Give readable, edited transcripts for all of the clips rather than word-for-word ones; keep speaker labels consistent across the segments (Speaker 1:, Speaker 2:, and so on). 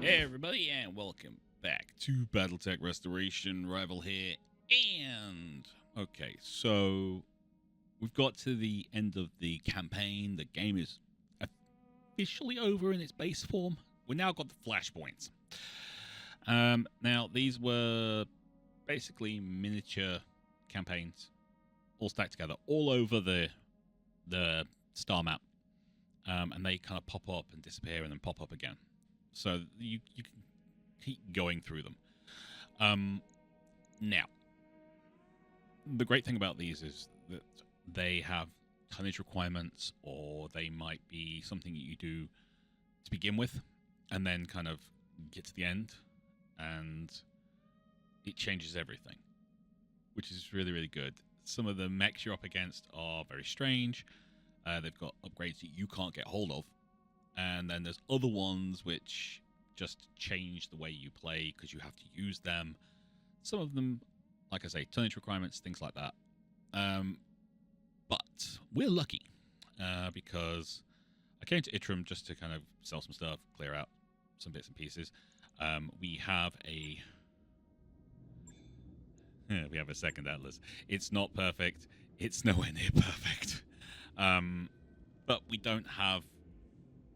Speaker 1: Hey everybody, and welcome back to BattleTech Restoration. Rival here, and okay, so we've got to the end of the campaign. The game is officially over in its base form. We now got the flashpoints. Now these were basically miniature campaigns, all stacked together, all over the star map, and they kind of pop up and disappear, and then pop up again. So you can keep going through them. Now, the great thing about these is that they have tonnage requirements, or they might be something that you do to begin with, and then kind of get to the end, and it changes everything, which is really, really good. Some of the mechs you're up against are very strange. They've got upgrades that you can't get hold of. And then there's other ones which just change the way you play because you have to use them. Some of them, like I say, tonnage requirements, things like that. But we're lucky because I came to Itram just to kind of sell some stuff, clear out some bits and pieces. We have a second Atlas. It's not perfect. It's nowhere near perfect. But we don't have,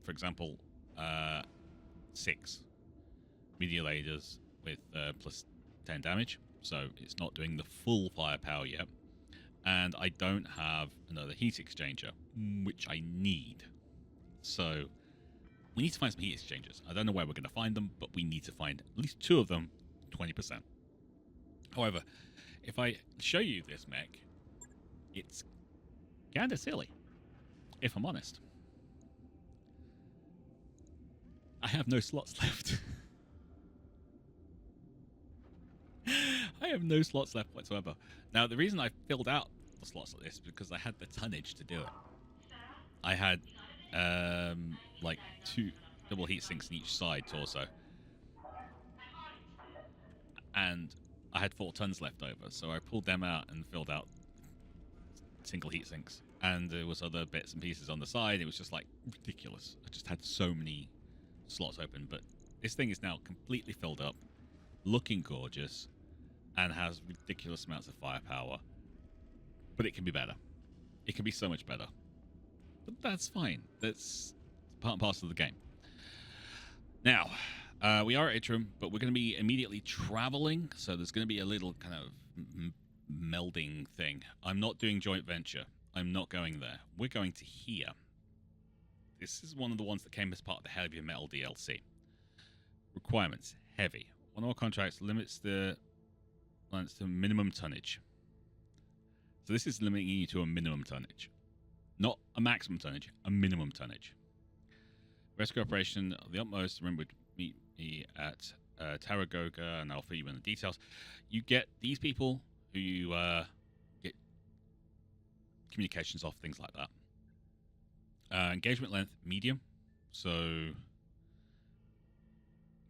Speaker 1: for example, 6 mediators with plus 10 damage, so it's not doing the full firepower yet. And I don't have another heat exchanger, which I need. So we need to find some heat exchangers. I don't know where we're going to find them, but we need to find at least 2 of them, 20%. However, if I show you this mech, it's kind of silly, if I'm honest. I have no slots left. I have no slots left whatsoever. Now, the reason I filled out the slots like this is because I had the tonnage to do it. I had like 2 double heat sinks in each side torso, and I had 4 tons left over, so I pulled them out and filled out single heat sinks. And there was other bits and pieces on the side. It was just like ridiculous. I just had so many slots open, but this thing is now completely filled up, looking gorgeous, and has ridiculous amounts of firepower. But it can be better. It can be so much better. But that's fine. That's part and parcel of the game. Now, we are at Itram, but we're going to be immediately traveling, so there's going to be a little kind of melding thing. I'm not doing joint venture. I'm not going there. We're going to here. This is one of the ones that came as part of the Heavy Metal DLC. Requirements: heavy. One of our contracts limits the minimum tonnage. So this is limiting you to a minimum tonnage. Not a maximum tonnage, a minimum tonnage. Rescue operation of the utmost. Remember to meet me at Taragoga, and I'll fill you in the details. You get these people who you get communications off, things like that. Engagement length, medium. So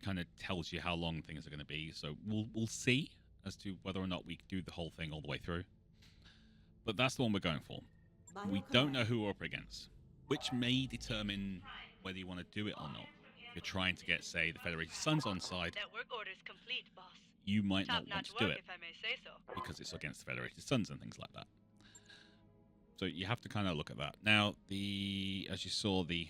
Speaker 1: kind of tells you how long things are going to be. So we'll see as to whether or not we do the whole thing all the way through. But that's the one we're going for. We don't know who we're up against, which may determine whether you want to do it or not. If you're trying to get, say, the Federated Suns on side,
Speaker 2: network orders complete, boss.
Speaker 1: You might not want to do it
Speaker 2: if I may say so.
Speaker 1: because it's against the Federated Suns and things like that. So you have to kind of look at that. Now, as you saw, the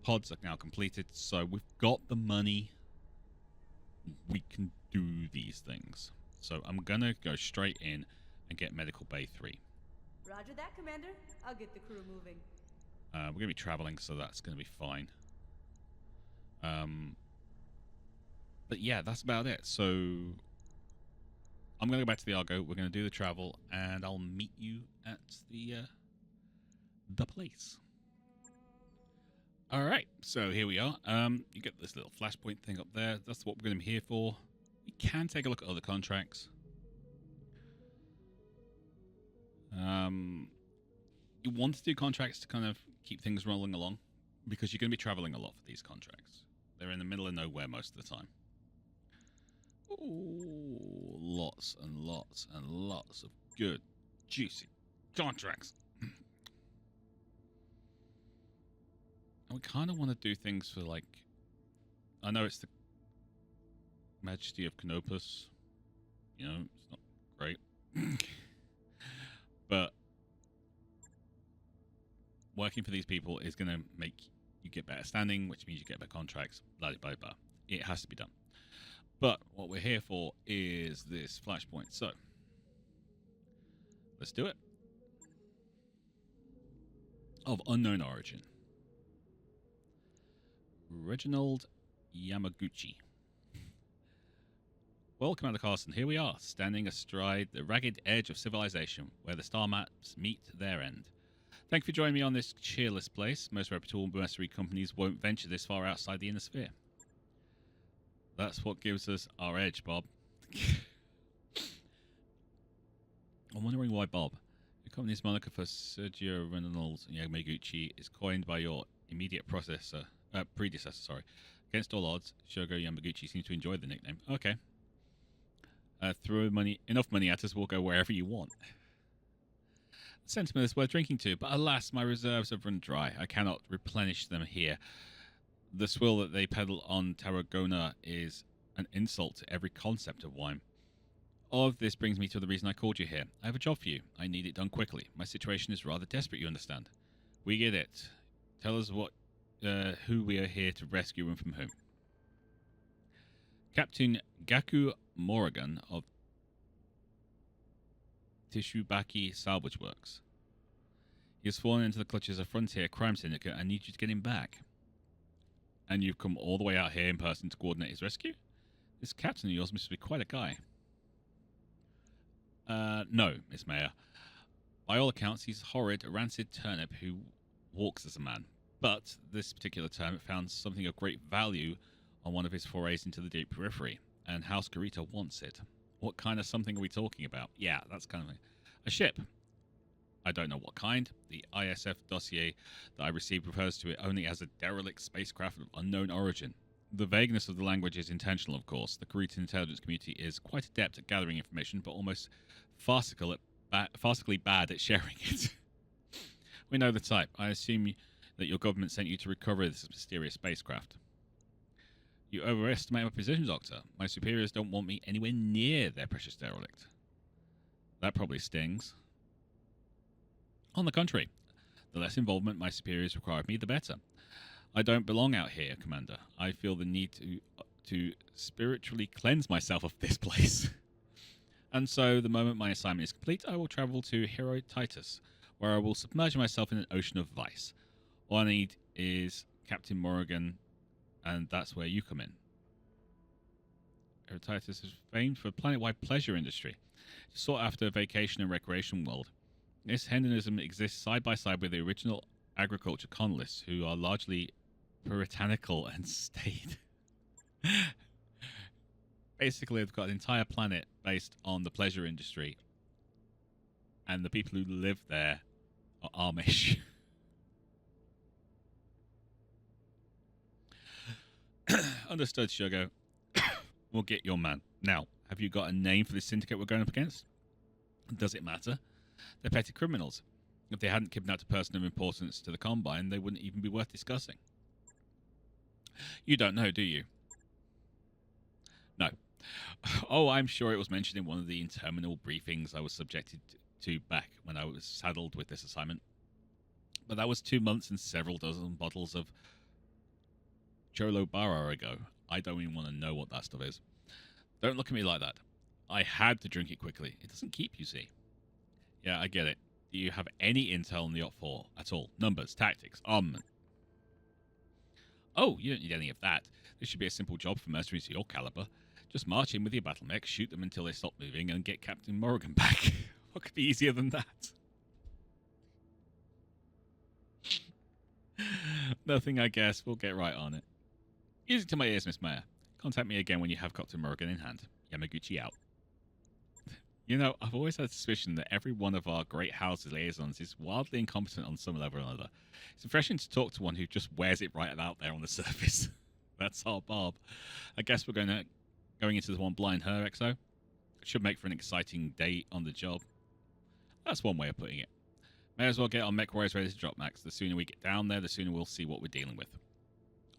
Speaker 1: pods are now completed, so we've got the money. We can do these things. So I'm going to go straight in and get Medical Bay 3.
Speaker 3: Roger that, Commander. I'll get the crew moving.
Speaker 1: We're going to be traveling, so that's going to be fine. But yeah, that's about it. So I'm going to go back to the Argo. We're going to do the travel, and I'll meet you at the place. All right, so here we are. You get this little flashpoint thing up there. That's what we're going to be here for. We can take a look at other contracts. You want to do contracts to kind of keep things rolling along, because you're going to be traveling a lot for these contracts. They're in the middle of nowhere most of the time. Ooh, lots and lots and lots of good, juicy contracts. And we kind of want to do things for, like, I know it's the Majesty of Canopus. You know, it's not great. But working for these people is going to make you get better standing, which means you get better contracts, blah, blah, blah. It has to be done. But what we're here for is this flashpoint. So, let's do it. Of unknown origin. Reginald Yamaguchi. Well, Commander Carson, here we are, standing astride the ragged edge of civilization, where the star maps meet their end. Thank you for joining me on this cheerless place. Most reputable mercenary companies won't venture this far outside the inner sphere. That's what gives us our edge, Bob. I'm wondering why Bob. Your company's moniker for Sergio Reynolds Yamaguchi is coined by your immediate predecessor. Against all odds, Shogo Yamaguchi seems to enjoy the nickname. Okay. Throw enough money at us, we'll go wherever you want. The sentiment is worth drinking to, but alas, my reserves have run dry. I cannot replenish them here. The swill that they peddle on Tarragona is an insult to every concept of wine. All of this brings me to the reason I called you here. I have a job for you. I need it done quickly. My situation is rather desperate, you understand. We get it. Tell us who we are here to rescue and from whom. Captain Gaku Morrigan of Tishubaki Salvage Works. He has fallen into the clutches of Frontier Crime Syndicate and needs you to get him back. And you've come all the way out here in person to coordinate his rescue? This captain of yours must be quite a guy. No, Miss Mayor. By all accounts, he's a horrid, rancid turnip who walks as a man. But this particular turnip found something of great value on one of his forays into the deep periphery, and House Garita wants it. What kind of something are we talking about? Yeah, that's kind of a ship. I don't know what kind. The ISF dossier that I received refers to it only as a derelict spacecraft of unknown origin. The vagueness of the language is intentional, of course. The Garita intelligence community is quite adept at gathering information, but almost farcically bad at sharing it. We know the type. I assume that your government sent you to recover this mysterious spacecraft. You overestimate my position, Doctor. My superiors don't want me anywhere near their precious derelict. That probably stings. On the contrary, the less involvement my superiors require of me, the better. I don't belong out here, Commander. I feel the need to spiritually cleanse myself of this place. And so, the moment my assignment is complete, I will travel to Hero Titus, where I will submerge myself in an ocean of vice. All I need is Captain Morrigan, and that's where you come in. Hero Titus is famed for a planet-wide pleasure industry, sought after vacation and recreation world. This hedonism exists side by side with the original agriculture colonists, who are largely puritanical and staid. Basically, they've got an entire planet based on the pleasure industry, and the people who live there are Amish. Understood, Shogo. We'll get your man. Now, have you got a name for this syndicate we're going up against? Does it matter? They're petty criminals. If they hadn't kidnapped a person of importance to the Combine, they wouldn't even be worth discussing. You don't know, do you? No. Oh, I'm sure it was mentioned in one of the interminable briefings I was subjected to back when I was saddled with this assignment. But that was 2 months and several dozen bottles of Cholo Barra ago. I don't even want to know what that stuff is. Don't look at me like that. I had to drink it quickly. It doesn't keep, you see. Yeah, I get it. Do you have any intel on the Op4 at all? Numbers, tactics, armament? Oh, you don't need any of that. This should be a simple job for mercenaries of your caliber. Just march in with your BattleMechs, shoot them until they stop moving, and get Captain Morrigan back. What could be easier than that? Nothing, I guess. We'll get right on it. Music to my ears, Miss Mayor. Contact me again when you have Captain Morrigan in hand. Yamaguchi out. You know, I've always had a suspicion that every one of our great house's liaisons is wildly incompetent on some level or another. It's refreshing to talk to one who just wears it right out there on the surface. That's our Bob. I guess we're going into the one blind her, XO. It should make for an exciting day on the job. That's one way of putting it. May as well get our MechWarriors ready to drop, Max. The sooner we get down there, the sooner we'll see what we're dealing with.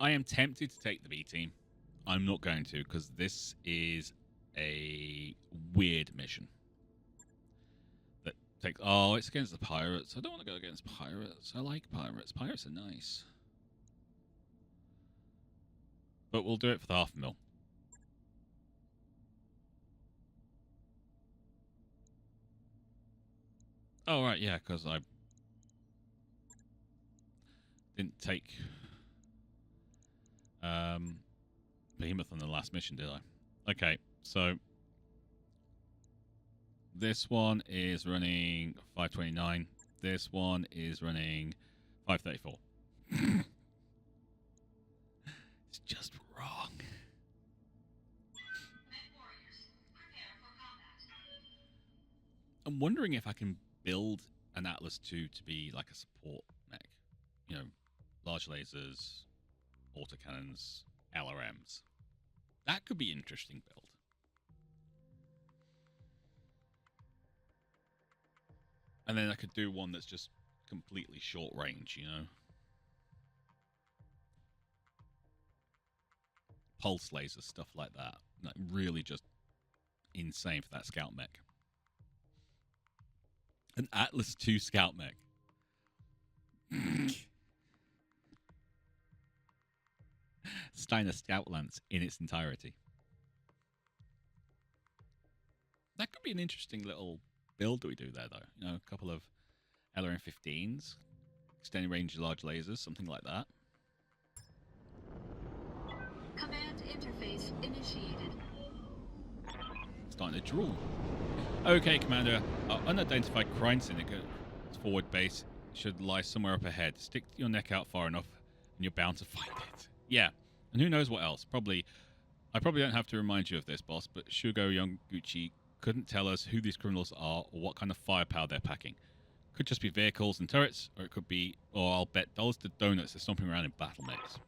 Speaker 1: I am tempted to take the B team. I'm not going to, because this is a weird mission. That takes... Oh, it's against the pirates. I don't want to go against pirates. I like pirates. Pirates are nice. But we'll do it for the $500,000. Oh, right, yeah, because I didn't take Behemoth on the last mission, did I? Okay, so this one is running 529. This one is running 534. It's just wrong. I'm wondering if I can build an Atlas 2 to be like a support mech. You know, large lasers, autocannons, LRMs. That could be an interesting build. And then I could do one that's just completely short range, you know? Pulse lasers, stuff like that. Like really just insane for that scout mech. An Atlas 2 scout mech. Steiner Scout Lance in its entirety. That could be an interesting little build that we do there, though. You know, a couple of LRM-15s, extending range large lasers, something like that.
Speaker 4: Command interface initiated.
Speaker 1: Starting to drool. Okay, Commander. Our unidentified crime syndicate's forward base should lie somewhere up ahead. Stick your neck out far enough, and you're bound to find it. Yeah, and who knows what else. I probably don't have to remind you of this, boss, but Shugo Yonguchi couldn't tell us who these criminals are or what kind of firepower they're packing. Could just be vehicles and turrets, or it could be, or I'll bet dollars to donuts they're stomping around in BattleMechs.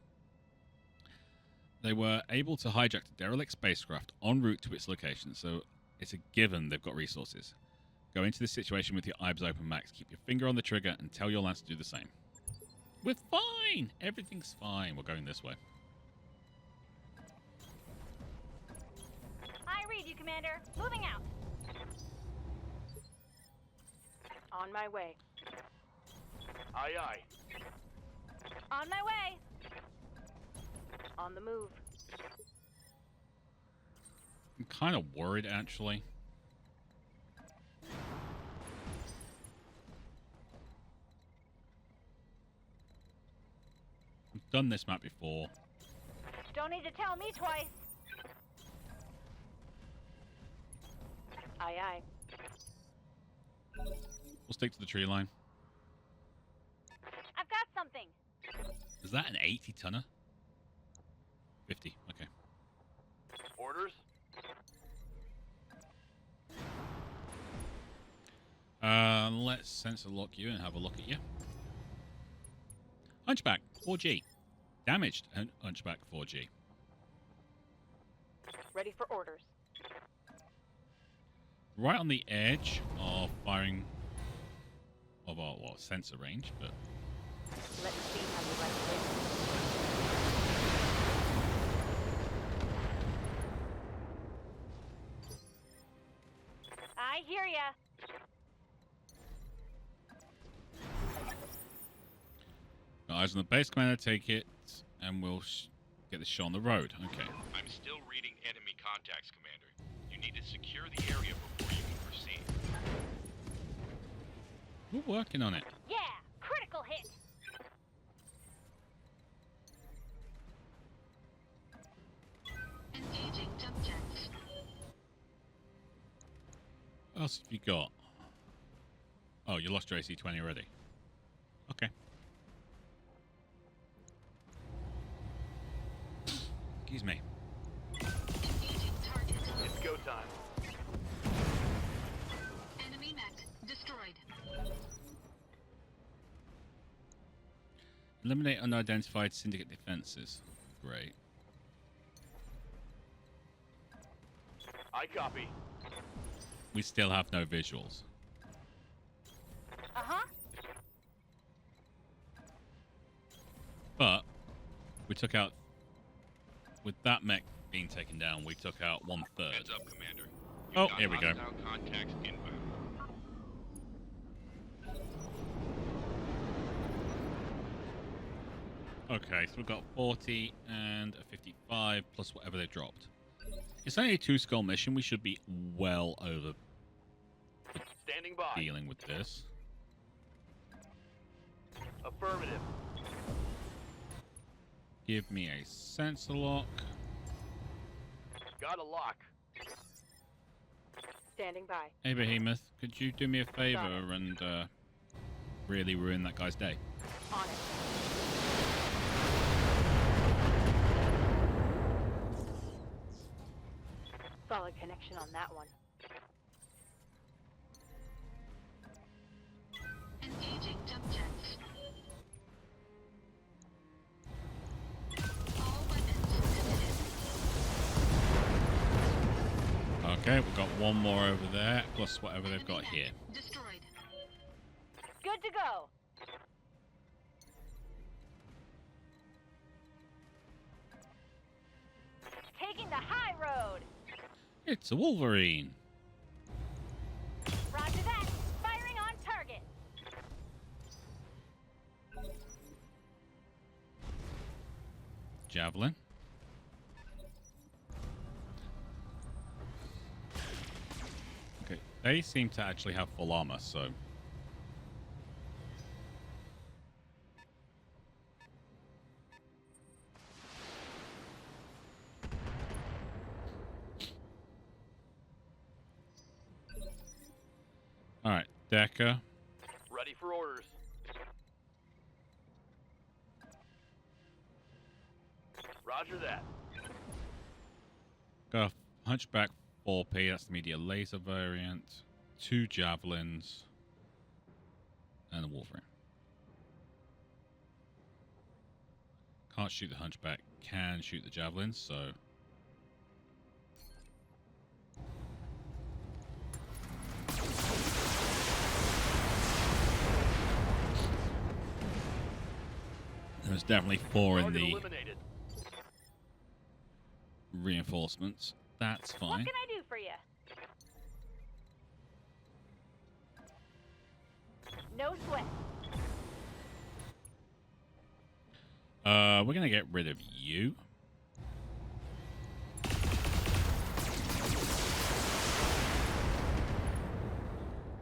Speaker 1: They were able to hijack the derelict spacecraft en route to its location, so it's a given they've got resources. Go into this situation with your eyes open, Max. Keep your finger on the trigger and tell your lance to do the same. We're fine! Everything's fine. We're going this way.
Speaker 2: I read you, Commander. Moving out. On my way.
Speaker 5: Aye, aye.
Speaker 2: On my way. On the move.
Speaker 1: I'm kind of worried, actually. I've done this map before.
Speaker 2: Don't need to tell me twice. Aye, aye.
Speaker 1: We'll stick to the tree line.
Speaker 2: I've got something.
Speaker 1: Is that an 80-tonner? 50, okay.
Speaker 5: Orders?
Speaker 1: Let's sensor lock you and have a look at you. Hunchback, 4G. Damaged Hunchback, 4G.
Speaker 2: Ready for orders.
Speaker 1: Right on the edge of firing of our sensor range, but
Speaker 2: Let's see how you like this. I hear ya.
Speaker 1: eyes on the base, Commander. Take it, and we'll get this shot on the road. Okay.
Speaker 5: I'm still reading enemy contacts, Commander. You need to secure the area before you can proceed.
Speaker 1: We're working on it.
Speaker 2: Yeah, critical hit.
Speaker 4: Engaging jump jets.
Speaker 1: What else have you got? Oh, you lost your AC-20 already. Okay. Excuse me.
Speaker 4: Engaging target.
Speaker 5: It's go time.
Speaker 4: Enemy mech destroyed.
Speaker 1: Eliminate unidentified syndicate defenses. Great.
Speaker 5: I copy.
Speaker 1: We still have no visuals.
Speaker 2: Uh-huh.
Speaker 1: But we took out with that mech being taken down, we took out 1/3.
Speaker 5: Heads up, Commander.
Speaker 1: Oh,
Speaker 5: Got
Speaker 1: here we go.
Speaker 5: hostile contacts inbound.
Speaker 1: Okay, so we've got 40 and a 55 plus whatever they dropped. It's only a 2-skull mission. We should be well over
Speaker 6: Standing by.
Speaker 1: dealing with this.
Speaker 6: Affirmative.
Speaker 1: Give me a sensor lock.
Speaker 6: Got a lock.
Speaker 2: Standing by.
Speaker 1: Hey, Behemoth, could you do me a favor and really ruin that guy's day?
Speaker 2: On it. Solid connection on that one.
Speaker 4: Engaging jump jets. All weapons committed.
Speaker 1: Okay, we've got one more over there, plus whatever they've got
Speaker 4: Enemy
Speaker 1: here.
Speaker 4: mech destroyed.
Speaker 2: Good to go. Taking the high road.
Speaker 1: It's a Wolverine.
Speaker 2: Roger that. Firing on target.
Speaker 1: Javelin. Okay, they seem to actually have full armor, so... Alright, Decker.
Speaker 6: Ready for orders. Roger that.
Speaker 1: Got a Hunchback 4P, that's the media laser variant. 2 Javelins. And a Wolverine. Can't shoot the Hunchback, can shoot the Javelins, so... There's definitely 4 in
Speaker 6: Target
Speaker 1: the
Speaker 6: eliminated.
Speaker 1: reinforcements. That's
Speaker 2: What
Speaker 1: fine.
Speaker 2: can I do for you? No sweat.
Speaker 1: We're gonna get rid of you.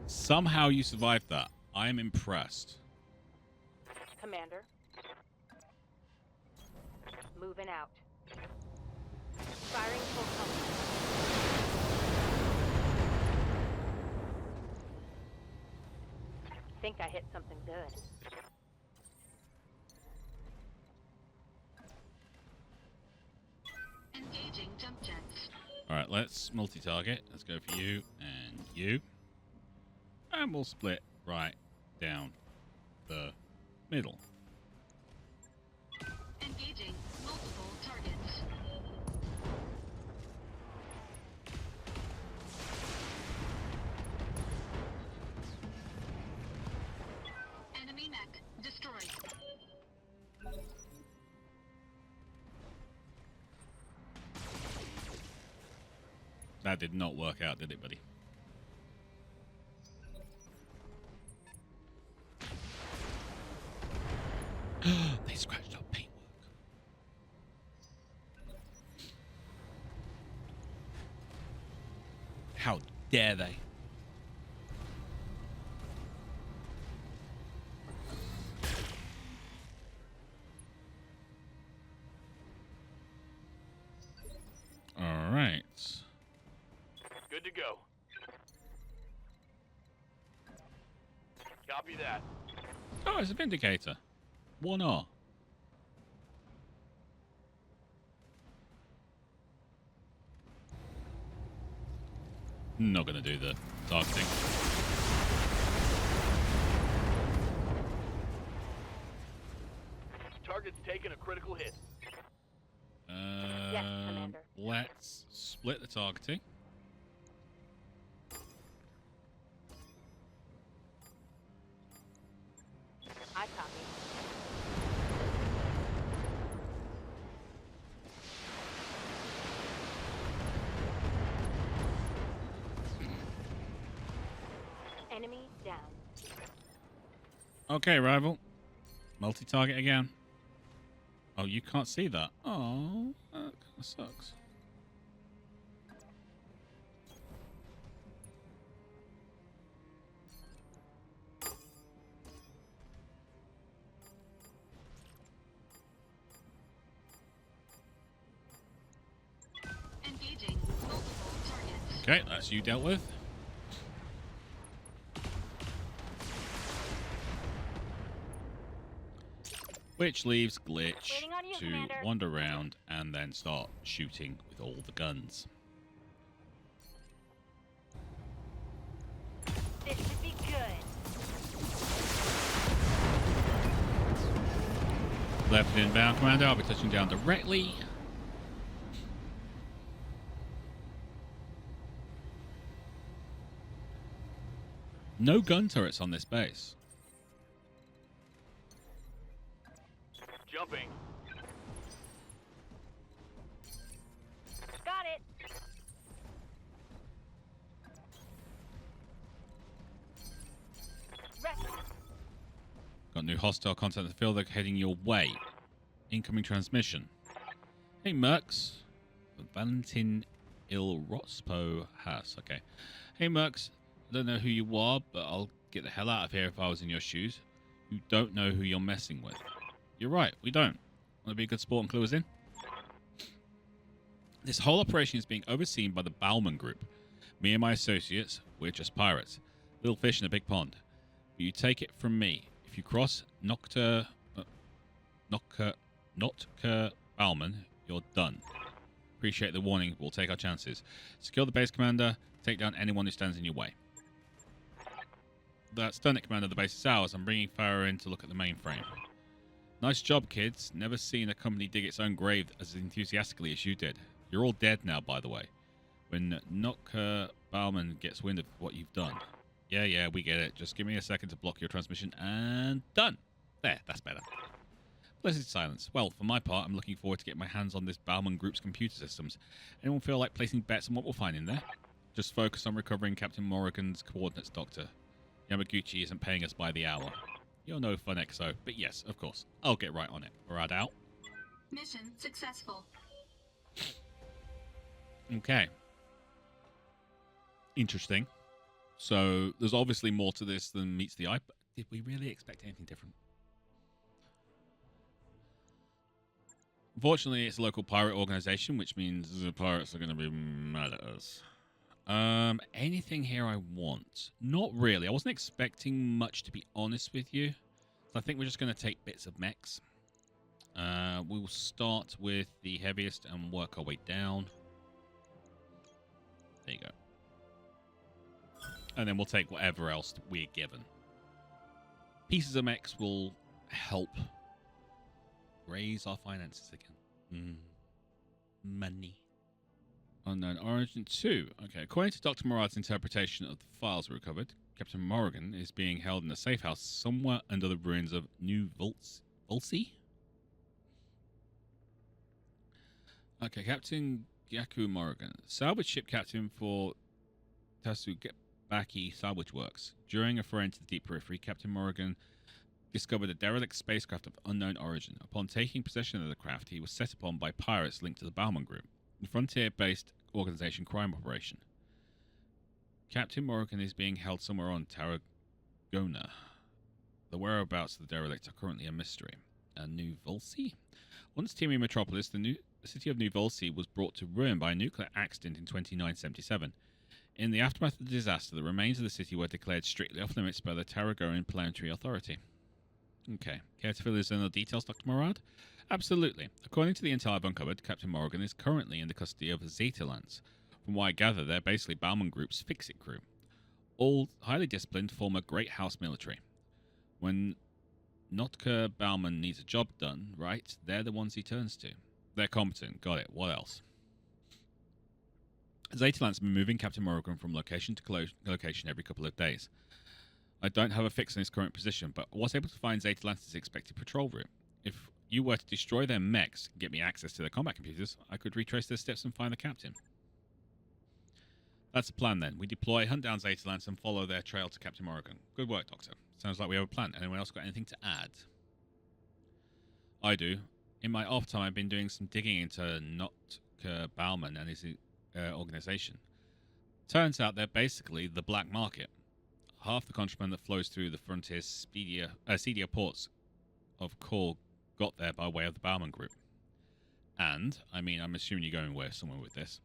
Speaker 1: Somehow you survived that. I am impressed.
Speaker 2: Commander. Moving out. Firing full complement. Think I hit something good.
Speaker 4: Engaging jump jets.
Speaker 1: Alright, let's multi-target. Let's go for you and you. And we'll split right down the middle.
Speaker 4: Engaging multiple targets. Enemy mech destroyed.
Speaker 1: That did not work out, did it, buddy? They scratched up paintwork. How dare they? All right.
Speaker 6: Good to go. Copy that.
Speaker 1: Oh, it's a Vindicator. 1R. Not gonna do the targeting.
Speaker 6: Target's taken a critical hit.
Speaker 2: Yes, Commander.
Speaker 1: Let's split the targeting.
Speaker 2: I copy. Enemy down.
Speaker 1: Okay, rival. Multi-target again. Oh, you can't see that. Oh, that kind of sucks.
Speaker 4: Engaging multiple targets.
Speaker 1: Okay, that's you dealt with. Which leaves Glitch
Speaker 2: Waiting on you,
Speaker 1: to
Speaker 2: Commander.
Speaker 1: wander around and then start shooting with all the guns.
Speaker 2: This should be good.
Speaker 1: Left inbound, Commander. I'll be touching down directly. No gun turrets on this base.
Speaker 6: Jumping.
Speaker 2: Got it. Rest.
Speaker 1: Got new hostile contact in the field. They're heading your way. Incoming transmission. Hey, Mercs. Valentin Ilrospo has. Okay. Hey, Mercs. I don't know who you are, but I'll get the hell out of here if I was in your shoes. You don't know who you're messing with. You're right, we don't. Want to be a good sport and clue us in? This whole operation is being overseen by the Bauman Group. Me and my associates, we're just pirates. Little fish in a big pond. But you take it from me. If you cross Notker Bauman, you're done. Appreciate the warning. We'll take our chances. Secure the base, Commander. Take down anyone who stands in your way. That's done it, Commander. The base is ours. I'm bringing Farah in to look at the mainframe. Nice job, kids. Never seen a company dig its own grave as enthusiastically as you did. You're all dead now, by the way. When Notker Bauman gets wind of what you've done. Yeah, we get it. Just give me a second to block your transmission and done. There, that's better. Blessed silence. Well, for my part, I'm looking forward to getting my hands on this Bauman Group's computer systems. Anyone feel like placing bets on what we'll find in there? Just focus on recovering Captain Morrigan's coordinates, Doctor. Yamaguchi isn't paying us by the hour. You're no fun, XO. But yes, of course. I'll get right on it. Rad out.
Speaker 4: Mission successful.
Speaker 1: Okay. Interesting. So, there's obviously more to this than meets the eye, but did we really expect anything different? Unfortunately, it's a local pirate organization, which means the pirates are going to be mad at us. Anything here I want? Not really. I wasn't expecting much, to be honest with you. So I think we're just going to take bits of mechs. We will start with the heaviest and work our way down. There you go. And then we'll take whatever else we're given. Pieces of mechs will help raise our finances again. Money. Unknown Origin 2. Okay, according to Dr. Murad's interpretation of the files we recovered, Captain Morrigan is being held in a safe house somewhere under the ruins of New Volsey? Okay, Captain Yaku Morrigan, salvage ship captain for Tasugaki Salvage Works. During a foray into the deep periphery, Captain Morrigan discovered a derelict spacecraft of unknown origin. Upon taking possession of the craft, he was set upon by pirates linked to the Bauman Group, the frontier-based organization crime operation. Captain Morrigan is being held somewhere on Tarragona. The whereabouts of the derelict are currently a mystery. New Volsey? Once teeming metropolis, the city of New Volsey was brought to ruin by a nuclear accident in 2977. In the aftermath of the disaster, the remains of the city were declared strictly off limits by the Tarragonan Planetary Authority. Okay. Care to fill us in the details, Dr. Murad? Absolutely. According to the intel I've uncovered, Captain Morrigan is currently in the custody of Zetalands. From what I gather, they're basically Bauman Group's fix-it crew. All highly disciplined, form a great house military. When Notker Bauman needs a job done, right, they're the ones he turns to. They're competent. Got it. What else? Zetalands have been moving Captain Morrigan from location to location every couple of days. I don't have a fix on his current position, but I was able to find Zetalands' expected patrol route. If you were to destroy their mechs and get me access to their combat computers, I could retrace their steps and find the captain. That's the plan then. We deploy, hunt down Zetalance, and follow their trail to Captain Morrigan. Good work, Doctor. Sounds like we have a plan. Anyone else got anything to add? I do. In my off time, I've been doing some digging into Notker Bauman and his organization. Turns out they're basically the black market. Half the contraband that flows through the frontier's seedier ports of Core got there by way of the Bauman Group. And, I mean, I'm assuming you're going somewhere with this.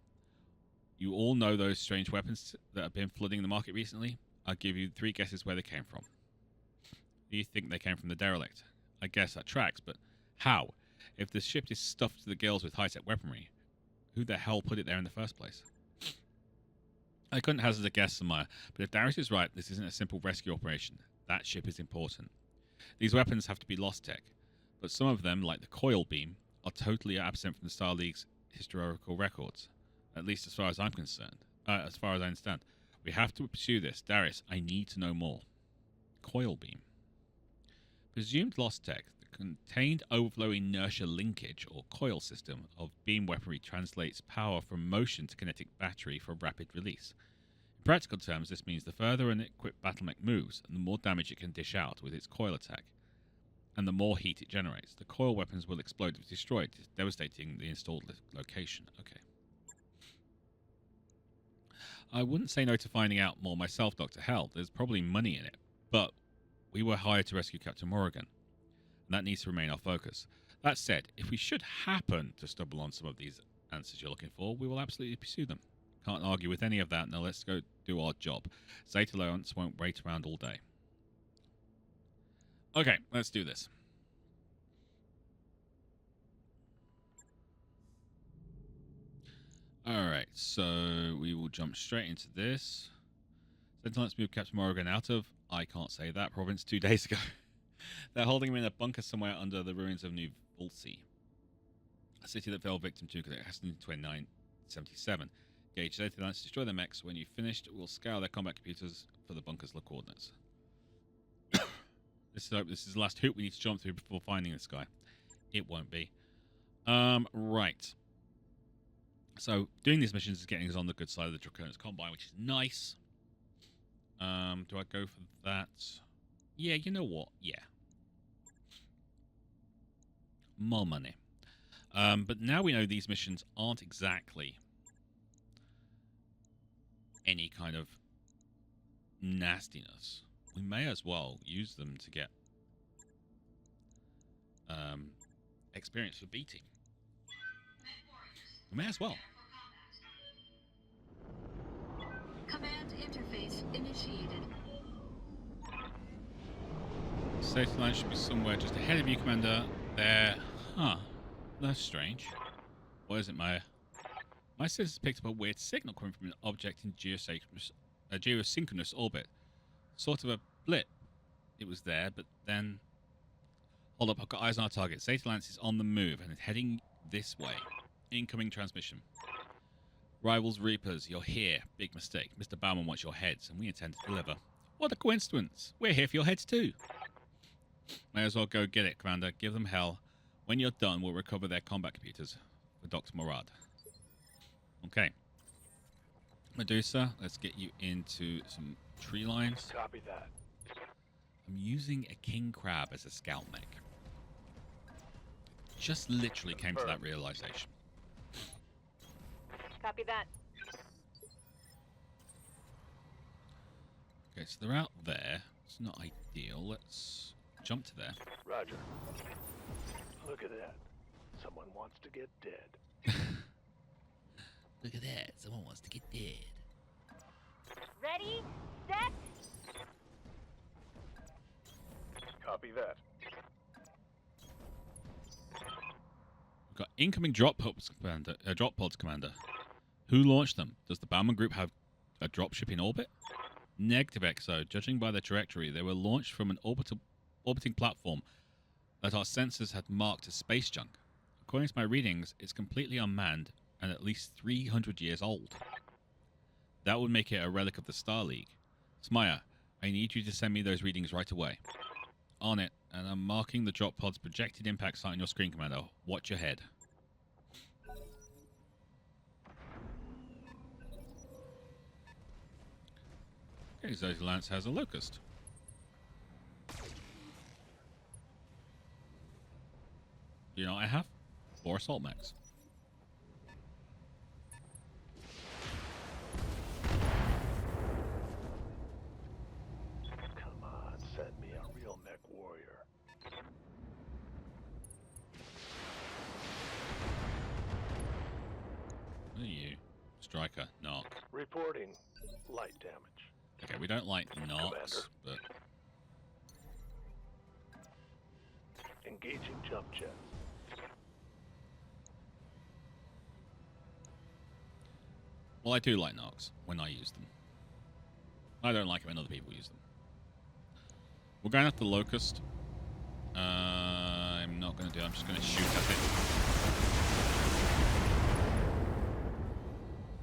Speaker 1: You all know those strange weapons that have been flooding the market recently? I'll give you 3 guesses where they came from. Do you think they came from the derelict? I guess that tracks, but how? If the ship is stuffed to the gills with high-tech weaponry, who the hell put it there in the first place? I couldn't hazard a guess, Samaya, but if Darius is right, this isn't a simple rescue operation. That ship is important. These weapons have to be lost tech, but some of them, like the coil beam, are totally absent from the Star League's historical records. At least as far as I'm concerned. As far as I understand. We have to pursue this. Darius, I need to know more. Coil beam. Presumed lost tech. The contained overflow inertia linkage, or coil system, of beam weaponry translates power from motion to kinetic battery for rapid release. In practical terms, this means the further an equipped BattleMech moves, and the more damage it can dish out with its coil attack, and the more heat it generates. The coil weapons will explode if destroyed, devastating the installed location. Okay. I wouldn't say no to finding out more myself, Dr. Hell. There's probably money in it. But we were hired to rescue Captain Morrigan. And that needs to remain our focus. That said, if we should happen to stumble on some of these answers you're looking for, we will absolutely pursue them. Can't argue with any of that. Now let's go do our job. Zetalance won't wait around all day. Okay, let's do this. Alright, so we will jump straight into this. Let's move Captain Morrigan out of, I can't say that, province 2 days ago. They're holding him in a bunker somewhere under the ruins of New Volsi, a city that fell victim to Castle in 2977. Gauge Zetalance, destroy the mechs. When you've finished, we'll scour their combat computers for the bunker's coordinates. This is the last hoop we need to jump through before finding this guy. It won't be. Right. So, doing these missions is getting us on the good side of the Draconis Combine, which is nice. Do I go for that? Yeah, you know what? Yeah. More money. But now we know these missions aren't exactly any kind of nastiness. We may as well use them to get experience for beating. We may as well.
Speaker 4: Command interface initiated.
Speaker 1: Safety line should be somewhere just ahead of you, Commander. There. Huh. That's strange. What is it, Maya? My sensors picked up a weird signal coming from an object in geosynchronous orbit. Sort of a blip. It was there, but then... Hold up, I've got eyes on our target. Zetalance is on the move and heading this way. Incoming transmission. Rivals Reapers, you're here. Big mistake. Mr. Bauman wants your heads, and we intend to deliver. What a coincidence. We're here for your heads too. May as well go get it, Commander. Give them hell. When you're done, we'll recover their combat computers for Dr. Morad. Okay. Medusa, let's get you into some tree lines.
Speaker 6: Copy that.
Speaker 1: I'm using a king crab as a scout mech. Just literally came to that realization.
Speaker 2: Copy that.
Speaker 1: Okay, so they're out there. It's not ideal. Let's jump to there.
Speaker 6: Roger. Look at that. Someone wants to get dead.
Speaker 1: Look at that. Someone wants to get dead.
Speaker 2: Ready, set.
Speaker 6: Copy that.
Speaker 1: We've got incoming drop pods, Commander. Who launched them? Does the Bauman Group have a dropship in orbit? Negative, XO. Judging by their trajectory, they were launched from an orbiting platform that our sensors had marked as space junk. According to my readings, it's completely unmanned and at least 300 years old. That would make it a relic of the Star League. Smaya, I need you to send me those readings right away. On it, and I'm marking the drop pod's projected impact site on your screen, Commander. Watch your head. Okay, so Lance has a locust. You know what I have? 4 assault mechs.
Speaker 6: Come on, send me a real mech warrior.
Speaker 1: Who are you? Striker, knock.
Speaker 6: Reporting light damage.
Speaker 1: Okay, we don't like knocks, but
Speaker 6: Engaging jump jets.
Speaker 1: well, I do like knocks when I use them. I don't like it when other people use them. We're going after the locust. I'm not going to do it. I'm just going to shoot at it.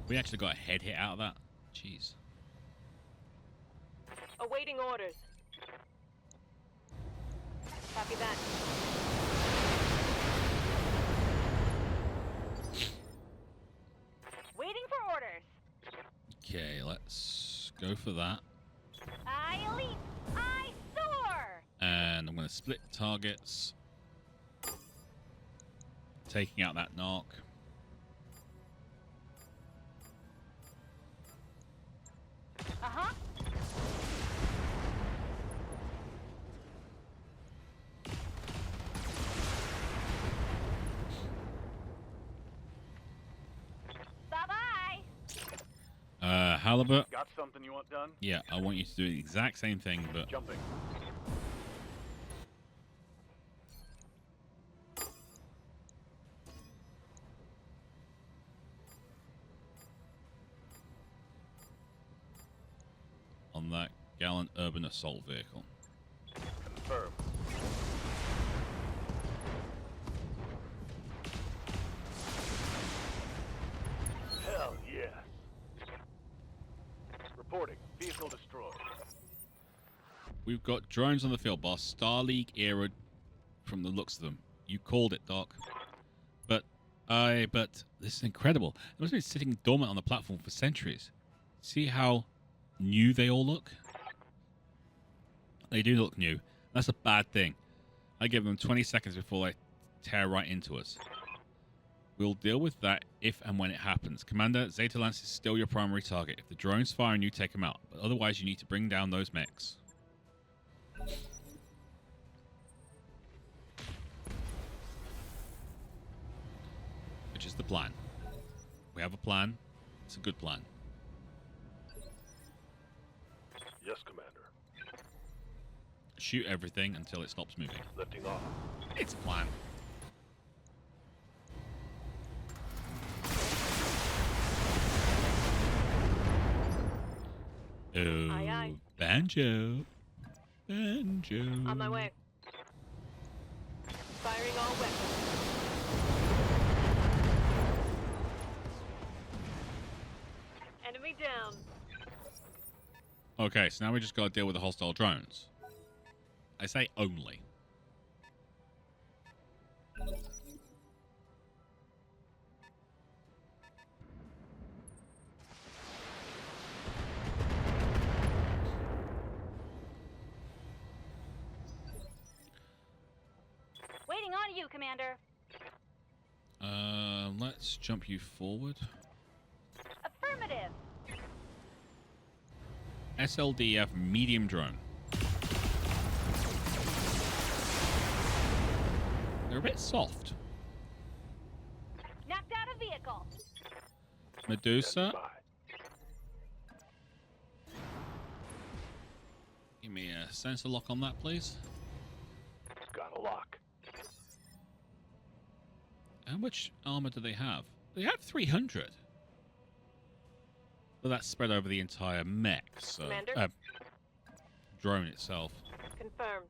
Speaker 1: We actually got a head hit out of that. Jeez.
Speaker 2: Awaiting orders. Copy that. Waiting for orders.
Speaker 1: Okay, let's go for that.
Speaker 2: I leap. I soar.
Speaker 1: And I'm going to split targets. Taking out that knock.
Speaker 2: Uh-huh. Bye-bye.
Speaker 1: Halibut.
Speaker 6: Got something you want done?
Speaker 1: Yeah, I want you to do the exact same thing, but
Speaker 6: Jumping.
Speaker 1: on that gallant urban assault vehicle.
Speaker 6: Confirm. Hell yes. Reporting. Vehicle destroyed.
Speaker 1: We've got drones on the field, boss. Star League era from the looks of them. You called it, Doc. But this is incredible. It must have been sitting dormant on the platform for centuries. See how new they all look? They do look new. That's a bad thing. I give them 20 seconds before they tear right into us. We'll deal with that if and when it happens. Commander, Zeta Lance is still your primary target. If the drones fire and you take them out. But otherwise, you need to bring down those mechs. Which is the plan. We have a plan. It's a good plan.
Speaker 6: Yes, Commander.
Speaker 1: Shoot everything until it stops moving.
Speaker 6: Lifting off.
Speaker 1: It's a plan. Oh,
Speaker 2: Aye, aye.
Speaker 1: Banjo. Banjo.
Speaker 2: On my way. Firing all weapons. Enemy down.
Speaker 1: Okay, so now we just got to deal with the hostile drones. I say only.
Speaker 2: Waiting on you, Commander.
Speaker 1: Let's jump you forward.
Speaker 2: Affirmative.
Speaker 1: SLDF medium drone. They're a bit soft.
Speaker 2: Knocked out a vehicle.
Speaker 1: Medusa.
Speaker 6: Bye.
Speaker 1: Give me a sensor lock on that, please.
Speaker 6: Got a lock.
Speaker 1: How much armor do they have? They have 300. But that's spread over the entire mech, so...
Speaker 2: Commander?
Speaker 1: Drone itself.
Speaker 2: Confirmed.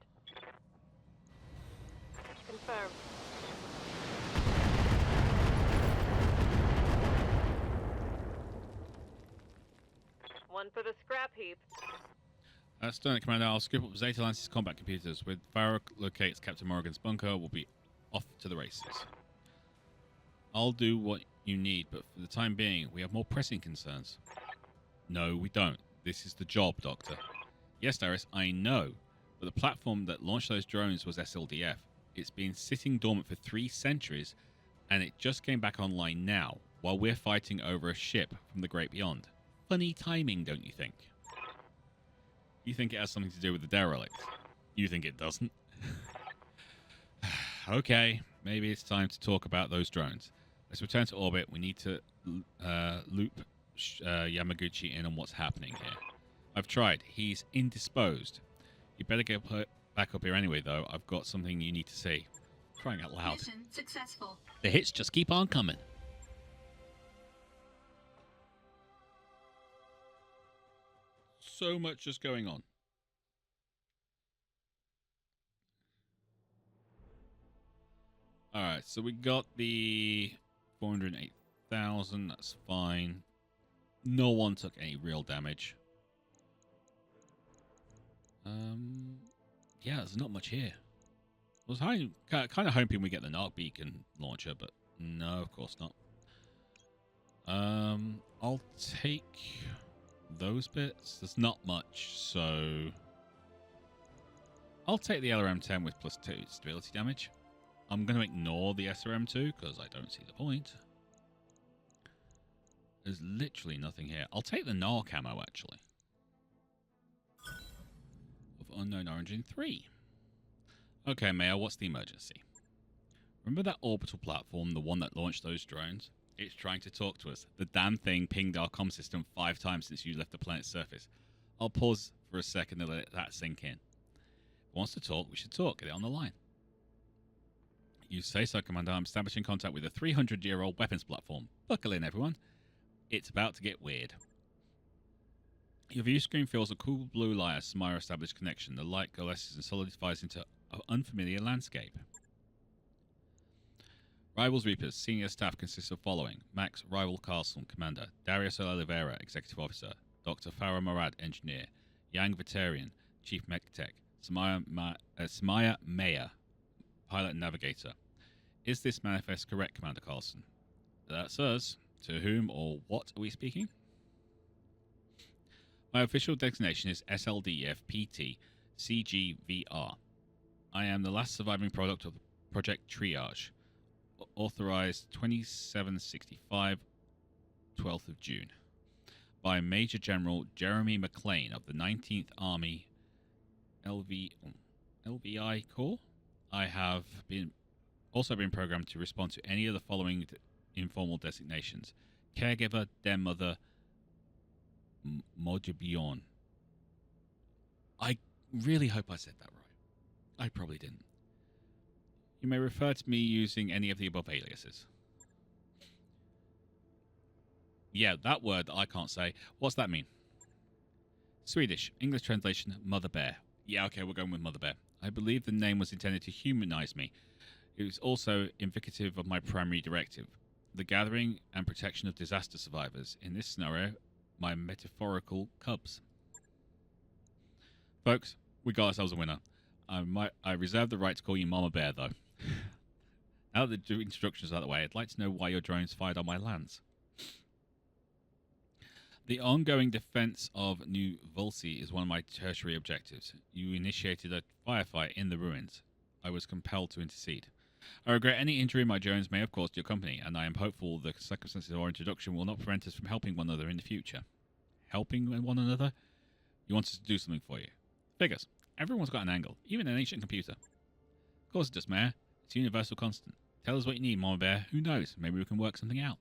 Speaker 2: Confirmed. One for the scrap heap.
Speaker 1: Stern Commander, I'll scoop up Zeta Lance's combat computers. With Farrow locates Captain Morgan's bunker, we'll be off to the races. I'll do what you need, but for the time being, we have more pressing concerns. No, we don't. This is the job, Doctor. Yes, Darius, I know. But the platform that launched those drones was SLDF. It's been sitting dormant for 3 centuries, and it just came back online now, while we're fighting over a ship from the great beyond. Funny timing, don't you think? You think it has something to do with the derelict? You think it doesn't? Okay, maybe it's time to talk about those drones. Let's return to orbit. We need to loop Yamaguchi in on what's happening here. I've tried. He's indisposed. You better get back up here anyway, though. I've got something you need to see. Crying out loud.
Speaker 4: Mission successful.
Speaker 1: The hits just keep on coming. So much just going on. Alright, so we got the 408,000. That's fine. No one took any real damage. Yeah, there's not much here. I was kind of hoping we get the Narc Beacon launcher, but no, of course not. I'll take those bits. There's not much, so I'll take the LRM-10 with +2 stability damage. I'm going to ignore the SRM-2 because I don't see the point. There's literally nothing here. I'll take the Narc camo, actually. Of Unknown Origin 3. Okay, Mayor, what's the emergency? Remember that orbital platform, the one that launched those drones? It's trying to talk to us. The damn thing pinged our comm system 5 times since you left the planet's surface. I'll pause for a second to let that sink in. If it wants to talk, we should talk. Get it on the line. You say so, Commander. I'm establishing contact with a 300-year-old weapons platform. Buckle in, everyone. It's about to get weird. Your view screen fills a cool blue light as Samara established connection. The light coalesces and solidifies into an unfamiliar landscape. Rivals Reapers. Senior staff consists of following. Max Rival Carlson, Commander. Darius Oliveira, Executive Officer. Dr. Farah Murad, Engineer. Yang Vitarian, Chief MechTech. Samaya Mayer, Pilot and Navigator. Is this manifest correct, Commander Carlson? That's us. To whom or what are we speaking? My official designation is SLDF PT CGVR. I am the last surviving product of Project Triage. Authorized 2765, 12th of June. By Major General Jeremy McLean of the 19th Army LVI Corps. I have also been programmed to respond to any of the following informal designations. Caregiver, Den Mother, Mojibion. I really hope I said that right. I probably didn't. You may refer to me using any of the above aliases. Yeah, that word I can't say. What's that mean? Swedish. English translation, Mother Bear. Yeah, okay, we're going with Mother Bear. I believe the name was intended to humanize me. It was also indicative of my primary directive, the gathering and protection of disaster survivors. In this scenario, my metaphorical cubs. Folks, we got ourselves a winner. I reserve the right to call you Mama Bear, though. Now that the instructions are out of the way, I'd like to know why your drones fired on my lands. The ongoing defense of New Volsi is one of my tertiary objectives. You initiated a firefight in the ruins. I was compelled to intercede. I regret any injury my drones may have caused your company, and I am hopeful the circumstances of our introduction will not prevent us from helping one another in the future. Helping one another? You want us to do something for you. Figures. Everyone's got an angle, even an ancient computer. Of course it does, Mayor. It's a universal constant. Tell us what you need, Mama Bear. Who knows? Maybe we can work something out.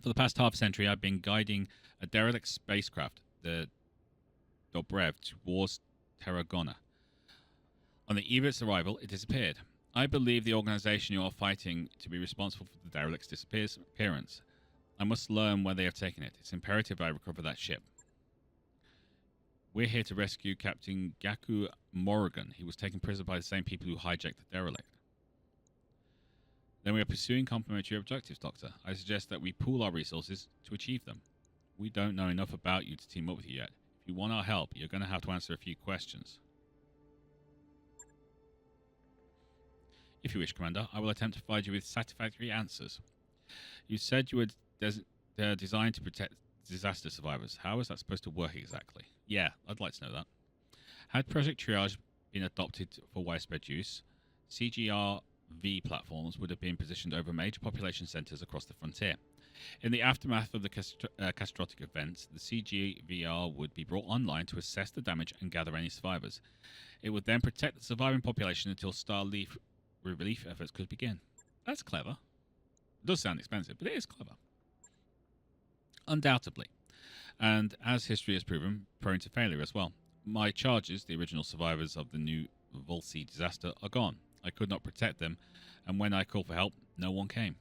Speaker 1: For the past half century, I've been guiding a derelict spacecraft, the Dobrev, towards Tarragona. On the eve of its arrival, it disappeared. I believe the organization you are fighting to be responsible for the derelict's disappearance. I must learn where they have taken it. It's imperative I recover that ship. We're here to rescue Captain Gaku Morrigan. He was taken prisoner by the same people who hijacked the derelict. Then we are pursuing complementary objectives, Doctor. I suggest that we pool our resources to achieve them. We don't know enough about you to team up with you yet. If you want our help, you're going to have to answer a few questions. If you wish, Commander, I will attempt to provide you with satisfactory answers. You said you were designed to protect disaster survivors. How is that supposed to work exactly? Yeah, I'd like to know that. Had Project Triage been adopted for widespread use, CGRV platforms would have been positioned over major population centers across the frontier. In the aftermath of the catastrophic events, the CGVR would be brought online to assess the damage and gather any survivors. It would then protect the surviving population until star relief efforts could begin. That's clever. It does sound expensive, but it is clever. Undoubtedly. And as history has proven, prone to failure as well. My charges, the original survivors of the new Volsea disaster, are gone. I could not protect them, and when I called for help, no one came.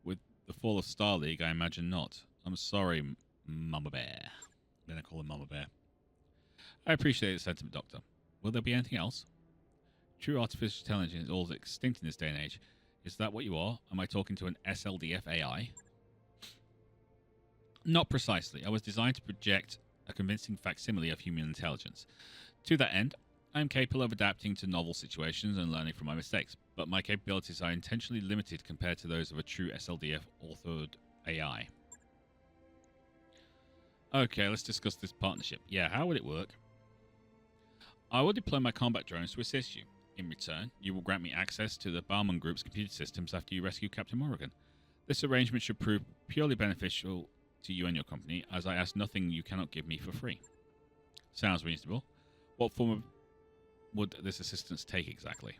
Speaker 1: With the fall of Star League, I imagine not. I'm sorry, Mama Bear. I'm going to call him Mama Bear. I appreciate the sentiment, Doctor. Will there be anything else? True artificial intelligence is all extinct in this day and age. Is that what you are? Am I talking to an SLDF AI? Not precisely. I was designed to project a convincing facsimile of human intelligence. To that end, I am capable of adapting to novel situations and learning from my mistakes, but my capabilities are intentionally limited compared to those of a true SLDF authored AI. Okay, let's discuss this partnership. Yeah, how would it work? I will deploy my combat drones to assist you. In return, you will grant me access to the Bauman Group's computer systems after you rescue Captain Morrigan. This arrangement should prove purely beneficial to you and your company, as I ask nothing you cannot give me for free. Sounds reasonable. What form would this assistance take exactly?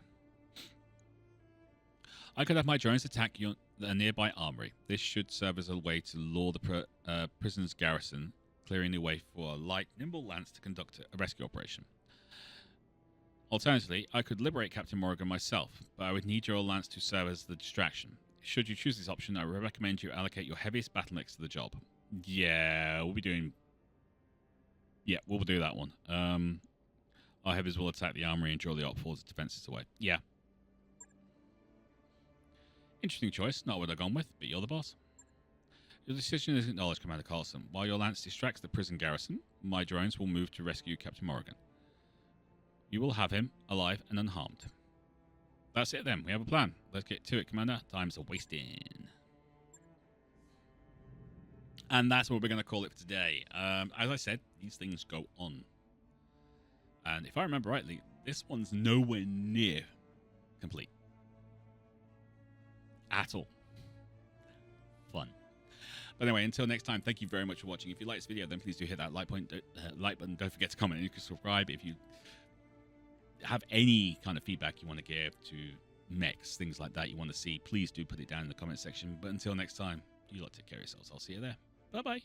Speaker 1: I could have my drones attack a nearby armory. This should serve as a way to lure the prison's garrison, clearing the way for a light, nimble lance to conduct a rescue operation. Alternatively, I could liberate Captain Morrigan myself, but I would need your lance to serve as the distraction. Should you choose this option, I would recommend you allocate your heaviest BattleMechs to the job. Yeah, we'll do that one. Our heavies will attack the armory and draw the op force defenses away. Yeah. Interesting choice. Not what I've gone with, but you're the boss. Your decision is acknowledged, Commander Carlson. While your lance distracts the prison garrison, my drones will move to rescue Captain Morrigan. You will have him alive and unharmed. That's it then. We have a plan. Let's get to it, Commander. Time's a wasting. And that's what we're going to call it for today. As I said, these things go on. And if I remember rightly, this one's nowhere near complete. At all. Fun. But anyway, until next time, thank you very much for watching. If you like this video, then please do hit that like button. Don't forget to comment and you can subscribe if you have any kind of feedback you want to give to Mechs, things like that you want to see. Please do put it down in the comment section. But until next time, you lot take care of yourselves. I'll see you there. Bye-bye.